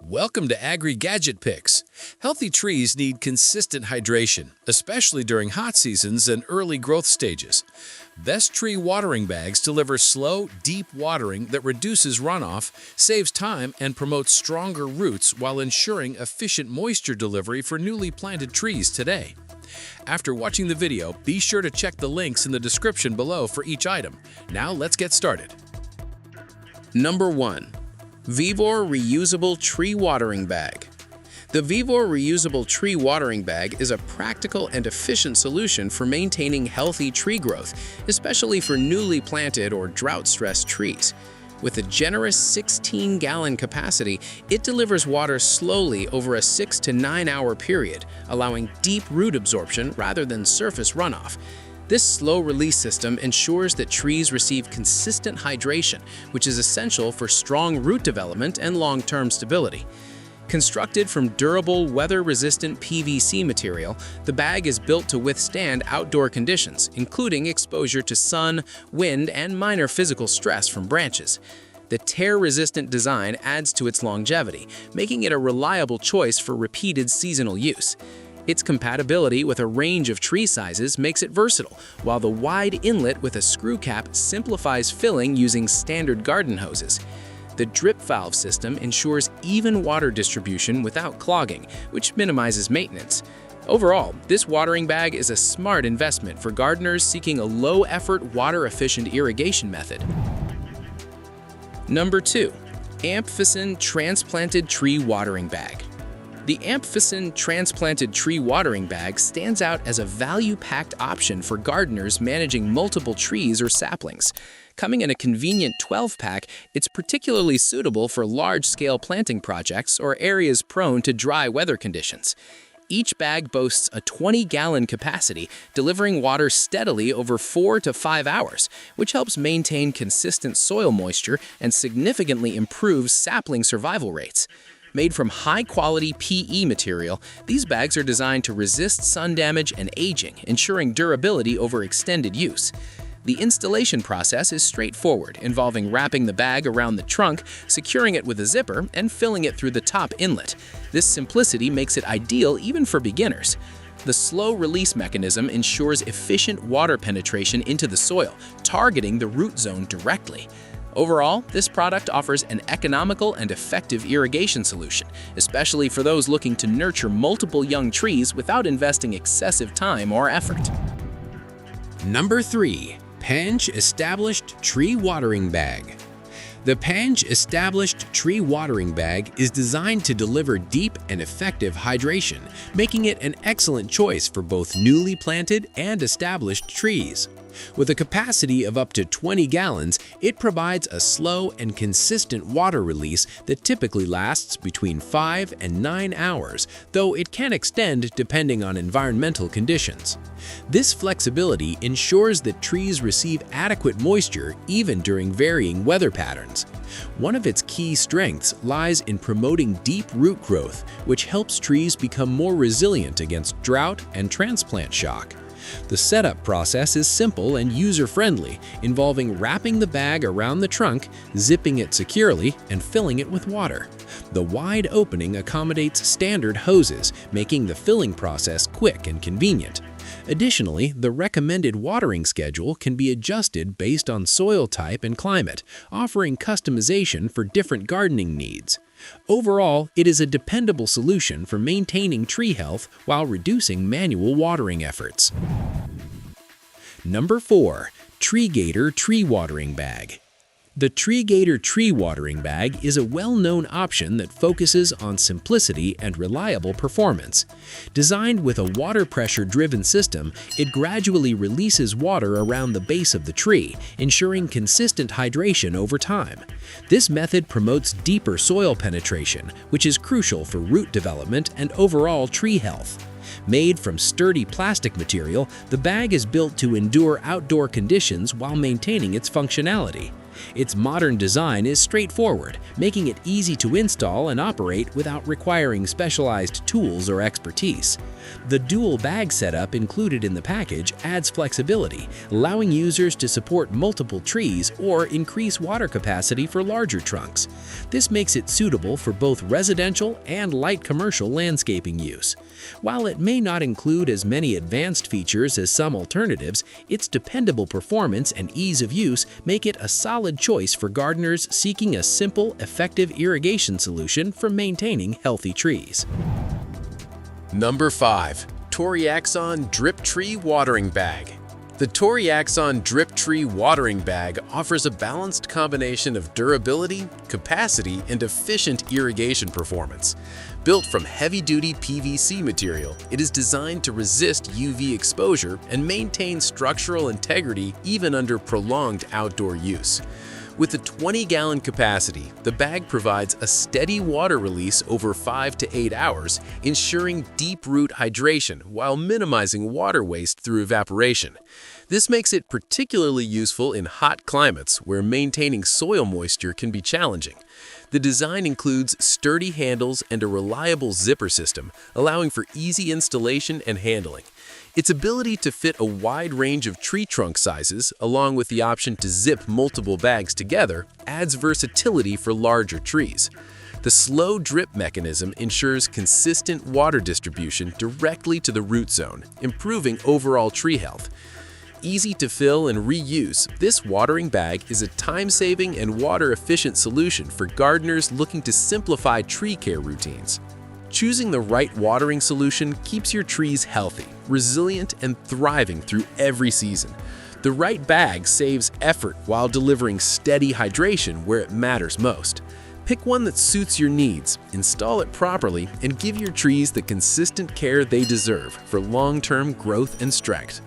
Welcome to Agri Gadget Picks. Healthy trees need consistent hydration, especially during hot seasons and early growth stages. Best Tree watering bags deliver slow, deep watering that reduces runoff, saves time, and promotes stronger roots while ensuring efficient moisture delivery for newly planted trees today. After watching the video, be sure to check the links in the description below for each item. Now let's get started. Number 1. VEVOR Reusable Tree Watering Bag. The VEVOR Reusable Tree Watering Bag is a practical and efficient solution for maintaining healthy tree growth, especially for newly planted or drought-stressed trees. With a generous 16-gallon capacity, it delivers water slowly over a 6 to 9 hour period, allowing deep root absorption rather than surface runoff. This slow-release system ensures that trees receive consistent hydration, which is essential for strong root development and long-term stability. Constructed from durable, weather-resistant PVC material, the bag is built to withstand outdoor conditions, including exposure to sun, wind, and minor physical stress from branches. The tear-resistant design adds to its longevity, making it a reliable choice for repeated seasonal use. Its compatibility with a range of tree sizes makes it versatile, while the wide inlet with a screw cap simplifies filling using standard garden hoses. The drip valve system ensures even water distribution without clogging, which minimizes maintenance. Overall, this watering bag is a smart investment for gardeners seeking a low-effort, water-efficient irrigation method. Number 2. ANPHSIN Transplanted Tree Watering Bag. The ANPHSIN Transplanted Tree Watering Bag stands out as a value-packed option for gardeners managing multiple trees or saplings. Coming in a convenient 12-pack, it's particularly suitable for large-scale planting projects or areas prone to dry weather conditions. Each bag boasts a 20-gallon capacity, delivering water steadily over 4 to 5 hours, which helps maintain consistent soil moisture and significantly improves sapling survival rates. Made from high-quality PE material, these bags are designed to resist sun damage and aging, ensuring durability over extended use. The installation process is straightforward, involving wrapping the bag around the trunk, securing it with a zipper, and filling it through the top inlet. This simplicity makes it ideal even for beginners. The slow-release mechanism ensures efficient water penetration into the soil, targeting the root zone directly. Overall, this product offers an economical and effective irrigation solution, especially for those looking to nurture multiple young trees without investing excessive time or effort. Number 3. PANGCH Established Tree Watering Bag. The PANGCH Established Tree Watering Bag is designed to deliver deep and effective hydration, making it an excellent choice for both newly planted and established trees. With a capacity of up to 20 gallons, it provides a slow and consistent water release that typically lasts between 5 and 9 hours, though it can extend depending on environmental conditions. This flexibility ensures that trees receive adequate moisture even during varying weather patterns. One of its key strengths lies in promoting deep root growth, which helps trees become more resilient against drought and transplant shock. The setup process is simple and user-friendly, involving wrapping the bag around the trunk, zipping it securely, and filling it with water. The wide opening accommodates standard hoses, making the filling process quick and convenient. Additionally, the recommended watering schedule can be adjusted based on soil type and climate, offering customization for different gardening needs. Overall, it is a dependable solution for maintaining tree health while reducing manual watering efforts. Number 4. Treegator Tree Watering Bag. The Treegator Tree Watering Bag is a well-known option that focuses on simplicity and reliable performance. Designed with a water pressure-driven system, it gradually releases water around the base of the tree, ensuring consistent hydration over time. This method promotes deeper soil penetration, which is crucial for root development and overall tree health. Made from sturdy plastic material, the bag is built to endure outdoor conditions while maintaining its functionality. Its modern design is straightforward, making it easy to install and operate without requiring specialized tools or expertise. The dual bag setup included in the package adds flexibility, allowing users to support multiple trees or increase water capacity for larger trunks. This makes it suitable for both residential and light commercial landscaping use. While it may not include as many advanced features as some alternatives, its dependable performance and ease of use make it a solid choice for gardeners seeking a simple, effective irrigation solution for maintaining healthy trees. Number 5. Toriexon Drip Tree Watering Bag. The Toriexon Drip Tree Watering Bag offers a balanced combination of durability, capacity, and efficient irrigation performance. Built from heavy-duty PVC material, it is designed to resist UV exposure and maintain structural integrity even under prolonged outdoor use. With a 20-gallon capacity, the bag provides a steady water release over 5 to 8 hours, ensuring deep root hydration while minimizing water waste through evaporation. This makes it particularly useful in hot climates where maintaining soil moisture can be challenging. The design includes sturdy handles and a reliable zipper system, allowing for easy installation and handling. Its ability to fit a wide range of tree trunk sizes, along with the option to zip multiple bags together, adds versatility for larger trees. The slow drip mechanism ensures consistent water distribution directly to the root zone, improving overall tree health. Easy to fill and reuse, this watering bag is a time-saving and water-efficient solution for gardeners looking to simplify tree care routines. Choosing the right watering solution keeps your trees healthy, resilient, and thriving through every season. The right bag saves effort while delivering steady hydration where it matters most. Pick one that suits your needs, install it properly, and give your trees the consistent care they deserve for long-term growth and strength.